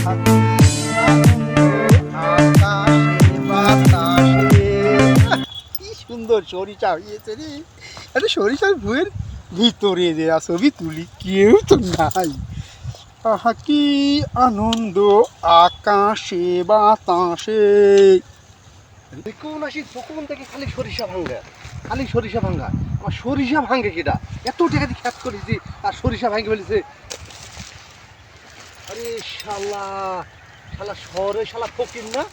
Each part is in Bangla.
কি সুন্দর সরিষা হয়েছে রে। আরে সরিষার ভুঁয়ের ভিতরে যে ছবি তুলি কেউ তো নাই। আহা কি আনন্দ আকাশে বাতাসে। দেখুন আসি তখন থেকে খালি সরিষা ভাঙ্গা, খালি সরিষা ভাঙ্গা। আমার সরিষা ভাঙ্গে কিটা এত টাকা দিয়ে খ্যাত করেছি আর সরিষা ভাঙ্গে ফেলেছে। আরে শালা শালা শহরে শালা ফকির না,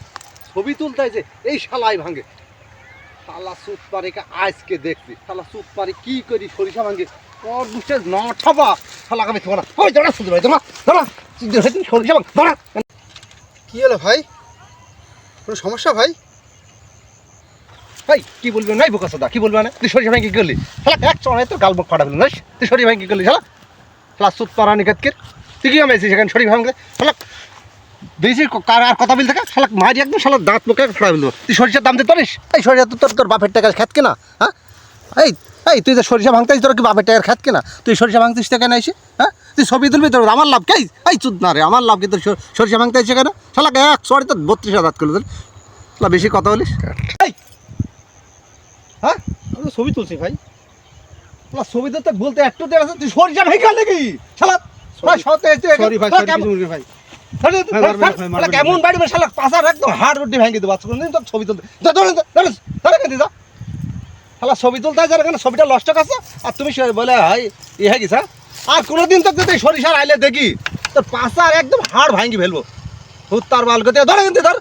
ছবি তুলতে হয়েছে এই শালাই ভাঙ্গে। শালা সুত পারে আজকে দেখছি, শালা সুত পারে কি করি সরিষা ভাঙ্গে। ওর বুঝতে না ঠবা শালা আমি তোমার ওই দাঁড়া শুধু ভাই তোমার দাঁড়া সরিষা ভাঙ দাঁড়া। কি হলো ভাই, কোনো সমস্যা ভাই? ভাই কি বলবি নাই বোকা সাদা, কি বলবি না তুই সরিষা ভাঙ কি করলি? শালা এক চড়াই তোর গাল মুখ ফাটা ফেললি না, তুই সরিষা ভাঙ কি করলি? শালা শালা সুত পারা নিকাতকের তুই কি আমাইছিস সেখানে সরিষা ভাঙলে? শালা বেশি কার আর কথা বল থাকে শালা মারি একদম শালা দাঁত মুখে ফাটা ফেলবো। তুই সরিষার দাম দিতে পারিস? এই সরিষা তো তোর তোর বাপের টাকার খ্যাত কেনা। হ্যাঁ এই এই তুই যে সরিষা ভাঙতেছিস তোর কি বাপের টাকার খ্যাত কেনা? তুই সরিষা ভাঙতিস টাকা না এসে? হ্যাঁ তুই ছবি তুলবি তোর আমার লাভ কে? এই চুদ না রে, আমার লাভ কি তোর সরিষা ভাঙতে এসে কেন? শালা এক সরি তোর 32,000 দাঁত করলো তোর। শালা বেশি কথা বলিস। এই হ্যাঁ আমি তো ছবি তুলছি ভাই, ছবি তো বলতে একটু দেখ তুই সরিষা ভাই গেল নাকি? শালা সরি ভাই, সরি কিছু ভাই। কেমন বাড়ি শালা পাশার একদম হাড় রুটি ভেঙে দেবো তোর ছবি তুলতে শালা ছবি তুলতে যার এখানে ছবিটা নষ্ট করছে আর তুমি বলে হাই ই হয়ে গেছে। আর কোনোদিন তো যদি সরিষার আইলে দেখি তোর পাশার একদম হাড় ভাঙি ফেলবো। তার বাল করতে ধরে কিন্তু ধর